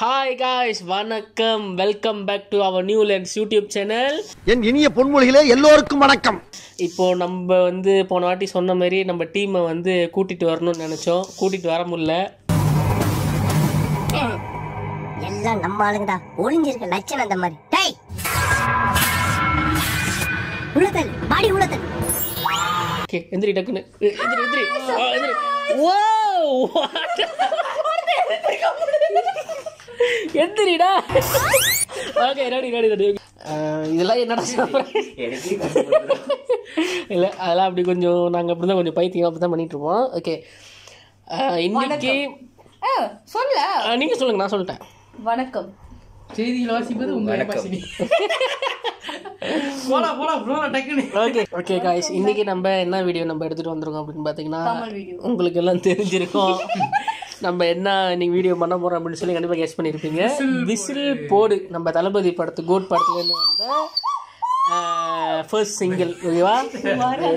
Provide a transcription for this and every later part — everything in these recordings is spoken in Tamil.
ஹாய் காய்ஸ், வணக்கம். Welcome back to our new lens YouTube channel. என் இனிய பொன்மொழிகளே எல்லோருக்கும் வணக்கம். இப்போ நம்ம போன வாட்டி சொன்ன மாதிரி நம்ம டீமை கூட்டிட்டு வரணும்னு நினைச்சோம். கூட்டிட்டு வர முடியல. எல்லாம் நம்ம ஆளுங்கடா. ஒளிஞ்சிருக்க லட்சணம் அந்த மாதிரி. டேய் உள்ளதல் பாடி உள்ளதல். ஓகே, எந்திரி டக்குன்னு. எந்திரி. ஓ எந்திரிடா. Okay, ready. இதெல்லாம் என்னடா இல்லை, அதெல்லாம் அப்படி கொஞ்சம் நாங்கள் அப்படி தான் கொஞ்சம் பைத்தியம் அப்படி தான் பண்ணிட்டு இருப்போம். ஓகே, இன்னைக்கு சொல்ல நீங்க சொல்லுங்க, நான் சொல்லிட்டேன். வணக்கம். செய்திகள் வாசிப்பது உங்கள் ஓகே காய்ஸ், இன்னைக்கு நம்ம என்ன வீடியோ எடுத்துட்டு வந்திருக்கோம் அப்படின்னு பார்த்தீங்கன்னா, உங்களுக்கு எல்லாம் தெரிஞ்சிருக்கும் நம்ம என்ன இன்னைக்கு வீடியோ பண்ண போறோம் அப்படின்னு சொல்லி கண்டிப்பாக கெஸ் பண்ணியிருப்பீங்க. விசில் போடு, நம்ம தளபதி கோட் படத்துலேருந்து வந்த ஃபர்ஸ்ட் சிங்கிள். ஓகேவா,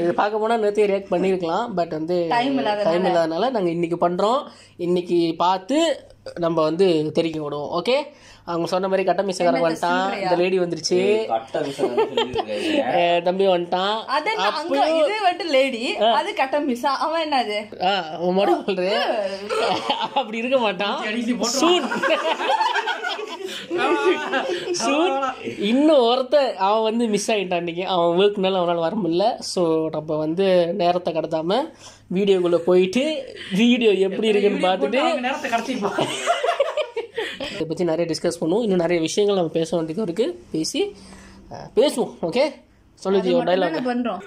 இது பார்க்க போனால் நேற்று ரியாக்ட் பண்ணியிருக்கலாம். பட் டைம் இல்லாதனால நாங்கள் இன்னைக்கு பண்ணுறோம். இன்னைக்கு பார்த்து நம்ம தெரிவிக்க விடுவோம். ஓகே, அவங்க சொன்ன மாதிரி கட்ட மிஸ்ஸக்காரங்க வந்துட்டான். இந்த லேடி வந்துருச்சு, தம்பி வந்துட்டான். அப்படி இருக்க மாட்டான். இன்னும் அவன் மிஸ் ஆகிட்டான். இன்னைக்கு அவன் ஒர்க்னால அவனால் வர முடியல. ஸோ நம்ம நேரத்தை கடத்தாம வீடியோக்குள்ள போயிட்டு வீடியோ எப்படி இருக்குன்னு பார்த்துட்டு இதை பற்றி நிறைய டிஸ்கஸ் பண்ணுவோம். இன்னும் நிறைய விஷயங்கள் நம்ம பேச வேண்டியது இருக்கு. பேசுவோம். ஓகே, சொல்லுது ஒரு டைலாக் பண்றோம்.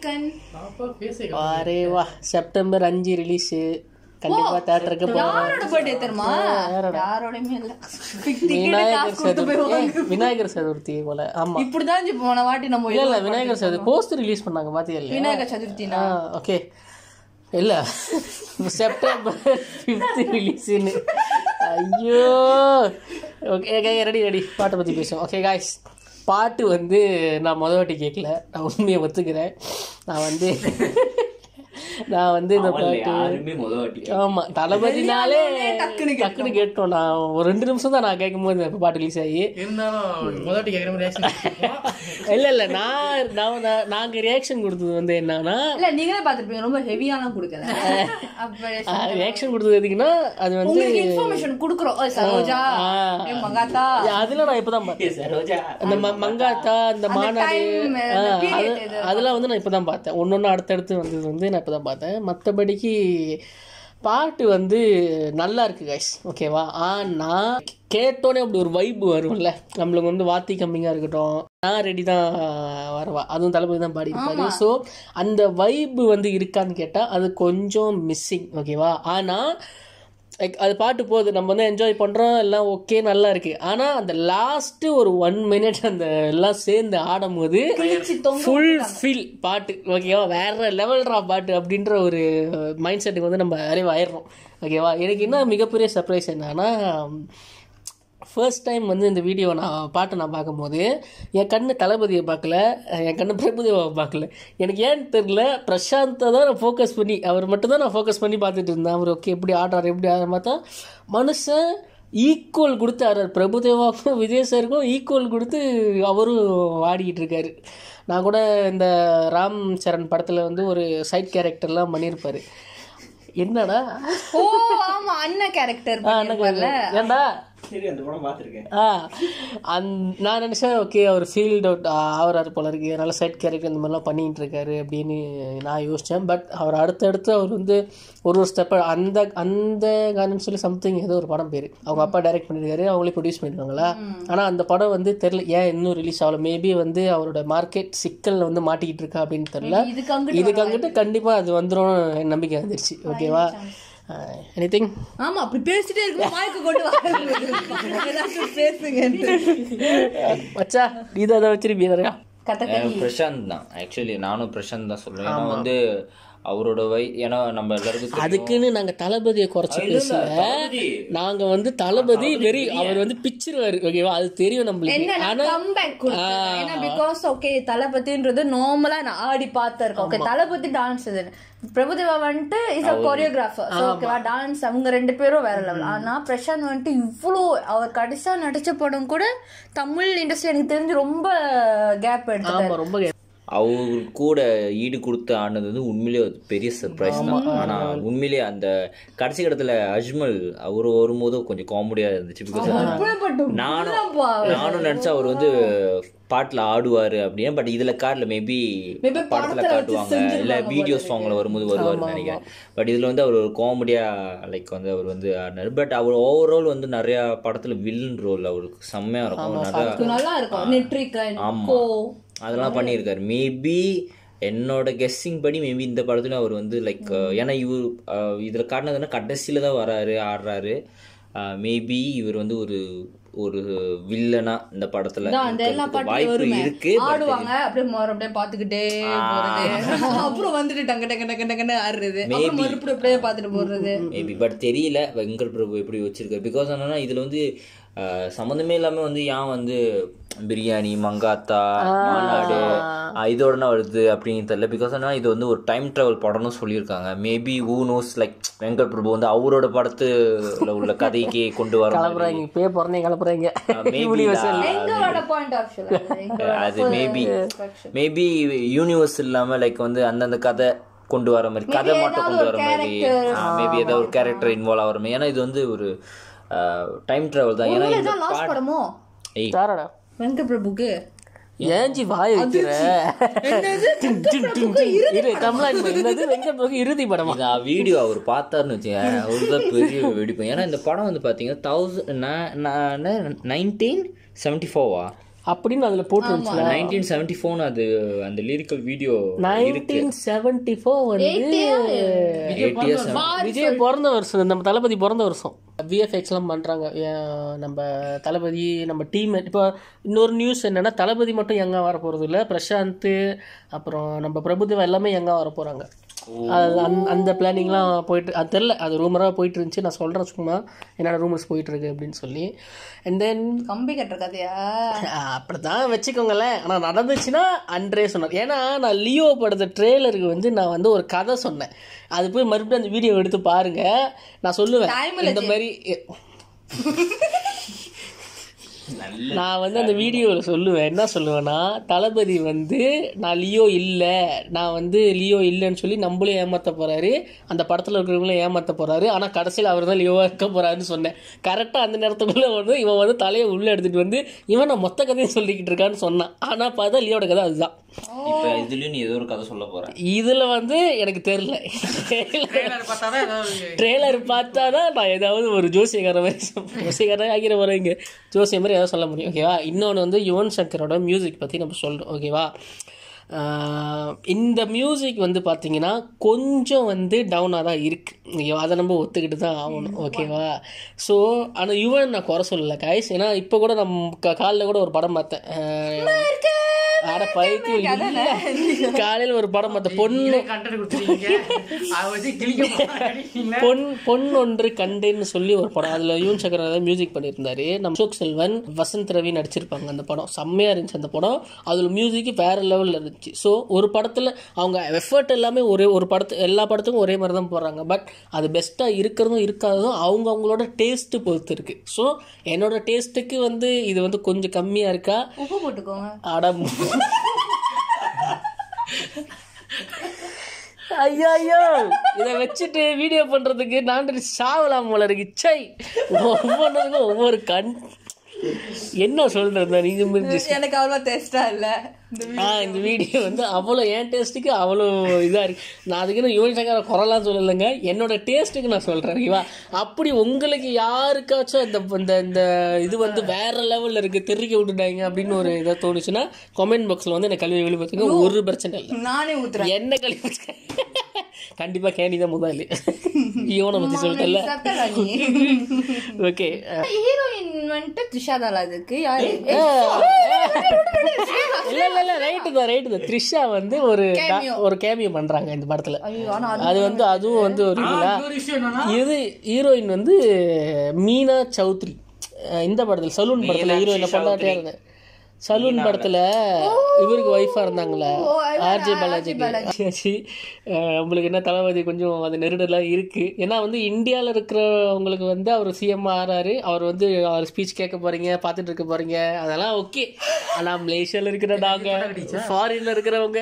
சிக்கன். அரே வா, செப்டம்பர் 5 ரிலீஸ். கண்டிப்பா தியேட்டருக்கு யாரோட பர்த்டே தெரியுமா? யாரோடமே இல்ல. விநாயகர் சதுர்த்தி போல. ஆமா, இப்படிதான் போன வாட்டி நம்ம இல்ல விநாயகர் சதுர்த்தி போஸ்ட் ரிலீஸ் பண்ணாங்க பாத்தியா இல்லையா? விநாயகர் சதுர்த்தினா ஓகே இல்ல செப்டம்பர் 5 ரிலீஸ்னு. ஐயோ ஓகே ரெடி பாட்டை பத்தி பேசுவோம். ஓகே காய்ஸ், பாட்டு வந்து நான் முதல் வாட்டி கேட்கல, நான் உண்மையை ஒத்துக்கிறேன். நான் வந்து இந்த பாட்டு ஆமா தளபதினாலே டக்குன்னு கேட்டோம். நான் ஒரு 2 நிமிஷம் தான் நான் கேட்கும் போது இந்த பாட்டு ரிலீஸ் ஆகி இல்ல நாங்க ரியாக்ஷன் கொடுத்தது வந்து என்னன்னா, இல்ல நீங்களே பாத்துருப்பீங்க, ரொம்ப ஹெவியாலாம் கொடுக்கல. ரியாக்ஷன் கொடுத்தது எதுக்குன்னா, அது வந்து இன்ஃபர்மேஷன் குடுக்குறோம். சரோஜா, மங்காத்தா, அதெல்லாம் நான் இப்பதான் பார்த்தேன். அந்த மங்காத்தா, இந்த மாநாடு, அதெல்லாம் வந்து நான் இப்பதான் பார்த்தேன். ஒன்னொன்னு அடுத்தடுத்து வந்தது வந்து நான் இப்பதான் பார்த்தேன். மற்றபடிக்கு பாட்டு வந்து நல்லா இருக்கு கைஸ், ஓகேவா? ஆனா கேட்டோன்னே அப்படி ஒரு வைப்பு வரும்ல நம்மளுக்கு வந்து. வாத்தி கம்மிங்கா இருக்கட்டும், நான் ரெடி தான் வரவா, அதுவும் தளபதி தான் பாடியிருப்பாரு. ஸோ அந்த வைப்பு வந்து இருக்கான்னு கேட்டா அது கொஞ்சம் மிஸ்ஸிங், ஓகேவா? ஆனா அது பாட்டு போகுது, நம்ம வந்து என்ஜாய் பண்ணுறோம், எல்லாம் ஓகே நல்லா இருக்குது. ஆனால் அந்த லாஸ்ட்டு ஒரு 1 minute அந்த எல்லாம் சேர்ந்து ஆடும் போது ஃபுல் ஃபீல் பாட்டு, ஓகேவா? வேற லெவல்ரா பாட்டு அப்படின்ற ஒரு மைண்ட் செட்டுக்கு வந்து நம்ம அறிவாயிடுறோம், ஓகேவா? எனக்கு என்ன மிகப்பெரிய சர்ப்ரைஸ் என்னன்னா, ஃபர்ஸ்ட் டைம் வந்து இந்த வீடியோ பாட்டை நான் பார்க்கும்போது என் கண்ணு தளபதியை பார்க்கல, என் கண்ணு பிரபுதேவாவை பார்க்கல. எனக்கு ஏன்னு தெரியல, பிரசாந்தை தான் நான் ஃபோக்கஸ் பண்ணி, அவர் மட்டும் தான் நான் ஃபோக்கஸ் பண்ணி பார்த்துட்டு இருந்தேன். அவர் ஓகே எப்படி ஆடுறாரு எப்படி ஆடுற பார்த்தா மனுஷன் ஈக்குவல் கொடுத்து ஆடுறார். பிரபுதேவாவுக்கும் விஜய் சாருக்கும் ஈக்குவல் கொடுத்து அவரும் ஆடிக்கிட்டு இருக்காரு. நான் கூட இந்த ராம் சரண் படத்தில் வந்து ஒரு சைட் கேரக்டர்லாம் பண்ணியிருப்பாரு. என்னடா ஆமா அண்ணன் கேரக்டர் ஏன்டா நான் நினைச்சேன் ஓகே அவர் ஃபீல்ட் அவுட் ஆகிறாரு போல இருக்கு, நல்ல சைட் கேரக்டர் இந்த மாதிரிலாம் பண்ணிட்டு இருக்காரு அப்படின்னு நான் யோசித்தேன். பட் அவர் அடுத்தடுத்து அவர் வந்து ஒரு ஸ்டெப் அந்த காரணம் சொல்லி சம்திங் ஏதோ ஒரு படம் பேர் அவங்க அப்பா டைரக்ட் பண்ணியிருக்காரு, அவங்களே ப்ரொடியூஸ் பண்ணிருக்காங்களா. ஆனால் அந்த படம் வந்து தெரியல ஏன் இன்னும் ரிலீஸ் ஆகல. மேபி வந்து அவரோட மார்க்கெட் சிக்கல் வந்து மாட்டிக்கிட்டு இருக்கா அப்படின்னு தெரியல. இதுக்கு அங்கிட்டு கண்டிப்பாக அது வந்துடும் நம்பிக்கை வந்துருச்சு, ஓகேவா? எனிதிங் ஆமா அப்படி பேசிட்டே இருக்கு, மைக் கொண்டு வாங்க பேசுங்க மச்சா. நீ தான் அதை வச்சிருப்பீங்க. பிரசாந்த் தான் ஆக்சுவலி, நானும் பிரசாந்த் தான் சொல்றேன். ஏன்னா வந்து அவரோட ஏன்னா நம்ம எல்லாருக்கும் அதுக்குன்னு நாங்க தளபதியை குறைச்சி பேசல, நாங்க வந்து தளபதி வெறி அவர் வந்து பிச்சிருவாரு, ஓகேவா? அது தெரியும் நம்மளுக்கு. ஆனா பிகாஸ் ஓகே தளபதின்றது நார்மலா நான் ஆடி பார்த்திருக்கேன். ஓகே தளபதி டான்ஸ் பிரபுதேவா வந்துட்டு இஸ் அ கோரியோகிராஃபர், ஓகேவா? டான்ஸ் அவங்க 2 பேரும் வேற லெவல். ஆனா பிரசாந்த் வந்துட்டு இவ்வளோ அவர் கடைசியா நடிச்ச படம் கூட தமிழ் இண்டஸ்ட்ரி எனக்கு தெரிஞ்சு ரொம்ப கேப் எடுத்தாரு. ரொம்ப அவரு கூட ஈடு கொடுத்து ஆனது வந்து உண்மையிலேயே பெரிய சர்ப்ரைஸ் தான். ஆனால் உண்மையிலேயே அந்த கடைசி இடத்துல அஜ்மல் அவர் வரும்போது கொஞ்சம் காமெடியாக இருந்துச்சு. பிகாஸ் நானும் நினச்சா அவர் வந்து பாட்டில் ஆடுவார் அப்படின்னு. பட் இதில் காட்டில் மேபி படத்தில் காட்டுவாங்க, இல்லை வீடியோ சாங்கில் வரும்போது வருவார்னு நினைக்கிறேன். பட் இதில் வந்து அவர் ஒரு காமெடியாக லைக் வந்து அவர் வந்து ஆடினார். பட் அவர் ஓவரால் வந்து நிறையா படத்தில் வில்லன் ரோல் அவருக்கு செம்மையாக இருக்கும், நல்லா இருக்கும். ஆமாம் அதெல்லாம் பண்ணியிருக்காரு. மேபி என்னோட கெஸ்ஸிங் படி மேபி இந்த படத்துல அவர் வந்து லைக் ஏன்னா இவர் இதில் காட்டினதுன்னா கடைசியில் தான் ஆடுறாரு. மேபி இவர் வந்து ஒரு வில்லனா இந்த படத்துல வாய்ப்பு இருக்கு. ஆடுவாங்க அப்படியே பாத்துக்கிட்டே அப்புறம் வந்துட்டு டங்க டங்க டங்க டங்கன்னு ஆடுறது, மறுபடியும் அப்படியே பாத்துட்டு போடுறது மேபி. பட் தெரியல வெங்கட் பிரபு எப்படி வச்சிருக்காரு. பிகாஸ் என்னன்னா இதுல வந்து சம்மந்தமே இல்லாமல் வந்து ஏன் வந்து பிரியாணி மங்காத்தா மாநாடு இதோட வருது அப்படின்னு தெரியல. பிகாஸ் ஆனால் இது வந்து ஒரு டைம் ட்ராவல் படம்னு சொல்லியிருக்காங்க. Maybe who knows like Venkat Prabhu வந்து அவரோட படத்துல உள்ள கதைக்கே கொண்டு வர அது மேபி யூனிவர்ஸ் இல்லாம லைக் வந்து அந்தந்த கதை கொண்டு வர மாதிரி, கதை மட்டும் கொண்டு வர மாதிரி, மேபி ஏதாவது ஒரு கேரக்டர் இன்வால்வ் ஆகிற மாதிரி. ஏன்னா இது வந்து ஒரு டைம் டிராவல் தான். ஏன்னா இந்த படமோ வெங்கட் பிரபுக்கு ஏஞ்சி வாய் வைக்கிற இறுதி படம் வீடியோ அவர் பார்த்தாருன்னு வச்சுக்கேன், அவருதான் பெரிய வெடிப்பேன். ஏன்னா இந்த படம் வந்து பார்த்தீங்கன்னா 1974 அப்படின்னு அதுல போட்டுருந்துச்சு. 1974 அது அந்த லிரிக்கல் வீடியோ 1974 வந்து விஜய் பிறந்த வருஷம், நம்ம தளபதி பிறந்த வருஷம். விஎஃப்எக்ஸ்லாம் பண்றாங்க நம்ம தளபதி, நம்ம டீம். இப்போ இன்னொரு நியூஸ் என்னன்னா, தளபதி மட்டும் யங்கா வர போறது இல்லை, பிரசாந்த் அப்புறம் நம்ம பிரபுதேவா எல்லாமே யங்கா வர போறாங்க. அந்த பிளானிங்லாம் போயிட்டு, அது தெரில, அது ரூமராக போயிட்டு இருந்துச்சு. நான் சொல்கிறேன் சும்மா என்னோட ரூமர்ஸ் போயிட்டு இருக்கு அப்படின்னு சொல்லி. அண்ட் தென் கம்பி கட்டுற கதையா அப்படிதான் வச்சுக்கோங்களேன். ஆனால் நடந்துச்சுன்னா அன்றே சொன்னார். ஏன்னா நான் லியோ படத்த ட்ரெய்லருக்கு வந்து நான் வந்து ஒரு கதை சொன்னேன். அது போய் மறுபடியும் அந்த வீடியோ எடுத்து பாருங்க. நான் சொல்லுவேன் இந்த மாதிரி. நான் வந்து அந்த வீடியோவில் சொல்லுவேன், என்ன சொல்லுவேன்னா, தளபதி வந்து நான் லியோ இல்லை, நான் வந்து லியோ இல்லைன்னு சொல்லி நம்மளும் ஏமாற்ற போகிறாரு, அந்த படத்தில் இருக்கிறவங்களும் ஏமாற்ற போகிறாரு, ஆனால் கடைசியில் அவர் தான் லியோவாக இருக்க போகிறாருன்னு சொன்னேன். கரெக்டாக அந்த நேரத்துக்குள்ளே வந்து இவன் வந்து தலையை உள்ளே எடுத்துகிட்டு வந்து இவன் நான் மொத்த கதையும் சொல்லிக்கிட்டு இருக்கான்னு சொன்னான். ஆனால் பார்த்தா லியோட கதை அதுதான். இப்போ இதுலயும் நீ ஏதோ ஒரு கதை சொல்ல போற. இதுல வந்து எனக்கு தெரியல, ட்ரெய்லர் பார்த்தாதான் நான் ஏதாவது ஒரு ஜோசியக்கார ஆகிற வரீங்க, ஜோசிய மாதிரி ஏதாவது சொல்ல முடியும். ஓகேவா? இன்னொன்று வந்து யுவன் சங்கரோட மியூசிக் பற்றி நம்ம சொல்கிறோம். ஓகேவா? இந்த மியூசிக் வந்து பார்த்தீங்கன்னா கொஞ்சம் வந்து டவுனாக தான் இருக்குது. அதை நம்ம ஒத்துக்கிட்டு தான் ஆகணும். ஓகேவா? ஸோ ஆனால் யுவன் நான் குறை சொல்லலை கைஸ். ஏன்னா இப்போ கூட நம்ம காலையில் கூட ஒரு படம் பார்த்தேன். காலையில் ஒரு படம் பார்த்த பொன் ஒன்று கண்டேன்னு சொல்லி ஒரு படம். அதுல யுவன் சங்கர் தான் மியூசிக் பண்ணியிருந்தாரு. நம்ம அசோக் செல்வன், வசந்த் ரவி நடிச்சிருப்பாங்க. அந்த படம் செம்மையா இருந்துச்சு. அந்த படம் அதுல மியூசிக் வேற லெவல்ல இருந்துச்சு. ஸோ ஒரு படத்துல அவங்க எஃபர்ட் எல்லாமே ஒரு படத்து எல்லா படத்துக்கும் ஒரே மாதிரி தான் போடுறாங்க. பட் அது பெஸ்டா இருக்கிறதும் இருக்காததும் அவங்களோட டேஸ்ட் பொறுத்து இருக்கு. ஸோ என்னோட டேஸ்ட்டுக்கு வந்து இது வந்து கொஞ்சம் கம்மியா இருக்கா. உப்பு போட்டுக்கோங்க. அடம் ஐயோ இதை வச்சுட்டு வீடியோ பண்றதுக்கு நான் சாவலாம் போல இருக்கு. சை, ஒவ்வொன்றுக்கும் ஒவ்வொரு என்ன சொல்றது, எனக்கு அவ்வளோ டேஸ்டா இல்ல இந்த வீடியோ வந்து அவ்வளோ என் டேஸ்ட்டுக்கு அவ்வளோ இதாக இருக்கு. நான் அதுக்குன்னு யுவன் சங்கரை குறைலாம் சொல்லலைங்க, என்னோட டேஸ்ட்டுக்கு நான் சொல்கிறேன். ஓகேவா? அப்படி உங்களுக்கு யாருக்காச்சும் இந்த இந்த இது வந்து வேற லெவலில் இருக்குது, தெரிவிக்க விட்டுட்டாங்க அப்படின்னு ஒரு இதை தோணுச்சுன்னா கமெண்ட் பாக்ஸில் வந்து எனக்கு கல்வி வெளிப்படுத்துங்க. ஒரு பிரச்சனை இல்லை, நானே ஊத்துறேன். என்ன கல்வி கண்டிப்பாக கேணி தான் முதல்ல யோனை பற்றி சொல்லிட்டல. ஓகே, ஹீரோயின் வந்துட்டு த்ரிஷா தான். அதுக்கு யாரு? இல்ல ரைட்டு தான். த்ரிஷா வந்து ஒரு கேமியோ பண்றாங்க இந்த படத்துல. அது வந்து அதுவும் வந்து ஒரு இது ஹீரோயின் வந்து மீனா சௌத்ரி. இந்த படத்துல சலூன் படத்துல ஹீரோயினை பொண்டாட்டியா இருந்தேன். சலூன் படத்துல இவருக்கு ஒய்ஃபா இருந்தாங்களே ஆர்ஜே பாலாஜி. உங்களுக்கு என்ன தளபதி கொஞ்சம் அது நெருடலாம் இருக்கு. ஏன்னா வந்து இந்தியாவில் இருக்கிறவங்களுக்கு வந்து அவர் சிஎம் ஆறாரு, அவர் வந்து அவர் ஸ்பீச் கேட்க போறீங்க, பார்த்துட்டு இருக்க போறீங்க, அதெல்லாம் ஓகே. ஆனால் மலேசியாவில் இருக்கிற நாங்கள், ஃபாரின்ல இருக்கிறவங்க,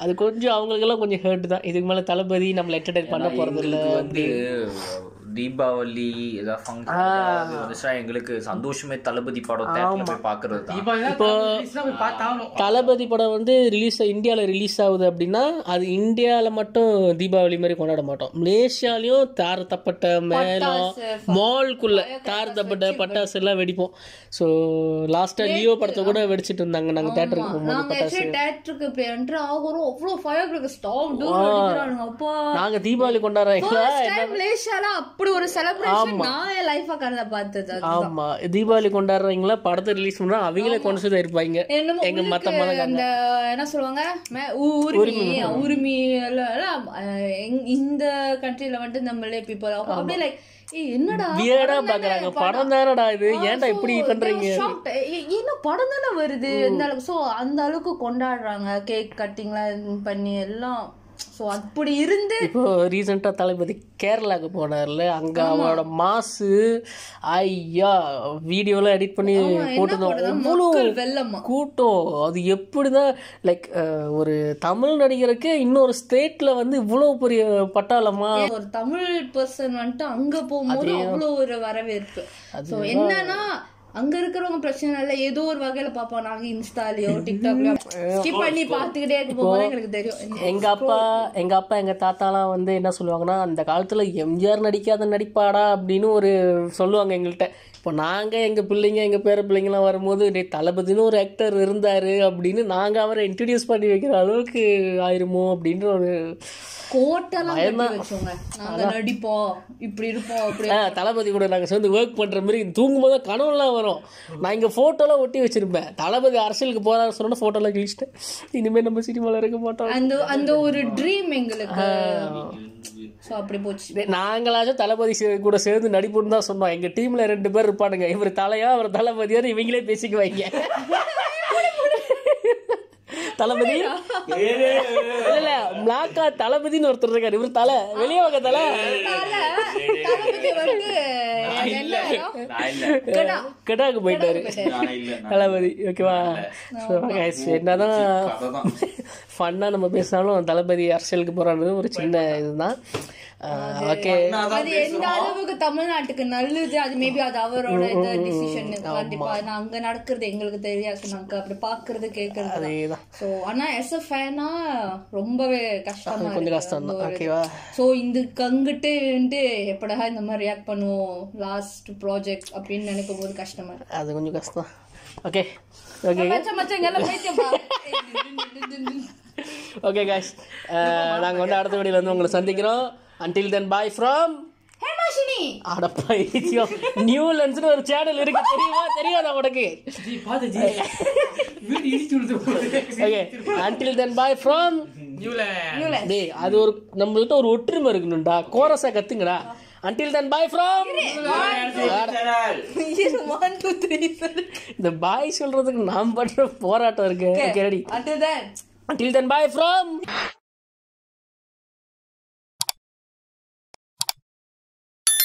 அது கொஞ்சம் அவங்களுக்கெல்லாம் கொஞ்சம் ஹர்ட் தான். இதுக்கு மேலே தளபதி நம்மளை என்டர்டைன் பண்ண போறது இல்லை. வந்து தீபாவளி ஏதாவது ஃபங்க்ஷன் எங்களுக்கு சந்தோஷமே தளபதி படம் தேட்டர்ல போய் பார்க்கிறது தான். இப்போ தளபதி படம் வந்து இந்தியாவில் ரிலீஸ் ஆகுது அப்படின்னா அது இந்தியாவில் மட்டும் தீபாவளி மாதிரி கொண்டாட மாட்டோம். மலேசியாலையும் தாரத்தப்பட்ட மேளம், மால்குள்ள தாரத்தப்பட்ட பட்டாசு எல்லாம் வெடிப்போம். ஸோ லாஸ்டா லியோ படத்தை கூட வெடிச்சிட்டு இருந்தாங்க நாங்கள் தேட்டருக்கு போகும்போது. பட்டாசு நாங்கள் தீபாவளி கொண்டாடுறோம். அப்படி ஒரு செலிப்ரேஷன் நான் என் லைஃபா கண்ண பார்த்தது. ஆமா, தீபாவளி கொண்டாடுறீங்களா, படத்தை ரிலீஸ் பண்றா அவங்களே கொண்டு தான் இருப்பாங்க. எங்க மத்த அந்த என்ன சொல்லுவாங்க உரிமை இந்த கண்ட்ரில வந்துட்டு நம்மளே பீப்புள் அப்படியே லைக் என்னடா வியர்டா பாக்குறாங்க. படம் தானடா இது, ஏன்டா இப்படி பண்றீங்க? என்ன படம் தானே வருது இந்த அளவுக்கு. ஸோ அந்த அளவுக்கு கொண்டாடுறாங்க, கேக் கட்டிங்லாம் பண்ணி எல்லாம். ஸோ அப்படி இருந்து இப்போ ரீசெண்டாக தளபதி கேரளாவுக்கு போனார்ல, அங்கே அவரோட மாசு ஐயா வீடியோலாம் எடிட் பண்ணி போட்டுருந்தோம். அவ்வளோ கூட்டம். அது எப்படிதான் லைக் ஒரு தமிழ் நடிகருக்கு இன்னொரு ஸ்டேட்ல வந்து இவ்வளோ பெரிய பட்டாளமா ஒரு தமிழ் பர்சன் வந்துட்டு அங்கே போகும்போது அவ்வளோ ஒரு வரவேற்பு. ஸோ என்னன்னா அங்க இருக்கிறவங்க பிரச்சனை இல்ல, ஏதோ ஒரு வகையில பாப்போம். நாங்க இன்ஸ்டாலயோ டிக்டாக்லயோ ஸ்கிப் பண்ணி பாத்துக்கிட்டே இருக்கும்போது எங்களுக்கு தெரியும். எங்க அப்பா எங்க தாத்தாலாம் வந்து என்ன சொல்லுவாங்கன்னா, அந்த காலத்துல எம்ஜிஆர் நடிக்காத நடிப்பாடா அப்படின்னு ஒரு சொல்லுவாங்க எங்கள்கிட்ட. இப்போ நாங்கள் எங்கள் பிள்ளைங்க எங்கள் பேர பிள்ளைங்களாம் வரும்போது டே தளபதினு ஒரு ஆக்டர் இருந்தார் அப்படின்னு நாங்கள் அவரை இன்ட்ரடியூஸ் பண்ணி வைக்கிற அளவுக்கு ஆயிருமோ அப்படின்ற ஒரு கோட்டெல்லாம் வச்சோங்க, நாங்க நடிப்போம் இப்படி இருப்போம் அப்படி. தளபதி கூட நாங்கள் சேர்ந்து ஒர்க் பண்ணுற மாதிரி தூங்கும்போது கனவுலாம் வரும். நான் இங்கே ஃபோட்டோலாம் ஒட்டி வச்சிருப்பேன். தளபதி அரசியலுக்கு போகிறாரு சொன்னா ஃபோட்டோலாம் கிழிச்சிட்டேன். இனிமேல் நம்ம சினிமாவில் இருக்க மாட்டோம். அந்த ஒரு ட்ரீம் எங்களுக்கு அப்படி போச்சு. நாங்களாச்சும் தளபதி கூட சேர்ந்து நடிப்புன்னு தான் சொன்னோம். எங்கள் டீமில் 2 பேர் இருப்பானுங்க, இவர் தலையா அவர் தளபதியார், இவங்களே பேசிக்குவாங்க. தளபதி இல்ல பிளாக்கா தளபதினு ஒருத்தர் இருக்காரு, இவர் தலை வெளியே வாங்க தலை கெடாக்கு போயிட்டாரு தளபதி. ஓகேவா, என்னதான் ஃபன்னா நம்ம பேசினாலும் தளபதி அரசியலுக்கு போறான்னு ஒரு சின்ன இதுதான். ஓகே, அது எந்த அளவுக்கு தமிழ்நாட்டுக்கு நல்லது, அது மேபி அது அவரோட டிசிஷன். கண்டிப்பா அங்க நடக்கிறது எங்களுக்கு தெரியாது, நாங்க அப்படி பாக்குறது கேக்குறது. சோ ஆனா as a fan ரொம்பவே கஷ்டமா, கொஞ்சம் கஷ்டம் தான். ஓகேவா, சோ இந்த கங்கிட்டு எப்படா இந்த மாதிரி ரியாக்ட் பண்ணுவோம் லாஸ்ட் ப்ராஜெக்ட் அப்படின்னு நினைக்கும் போது கஷ்டமா இருக்கு. அது கொஞ்சம் கஷ்டம். ஓகே ஓகே guys, நாங்க வந்து அடுத்த வீடியோல வந்து உங்களை சந்திக்கிறோம். Until then, bye from ஹேமாஷினி. அடப்பா ஐயோ, நியூ லென்ஸ்னு ஒரு சேனல் இருக்கு, தெரியாதா உனக்கு? Okay, until then, bye from new land. டேய், அது ஒரு நம்மள்ட்ட ஒரு ஒற்றுமை இருக்கணும்டா, கோரஸா கத்துங்கடா. Until then, bye from இந்த பாய் சொல்றதுக்கு நாம் பண்ற போராட்டம் இருக்கு. Until then, bye from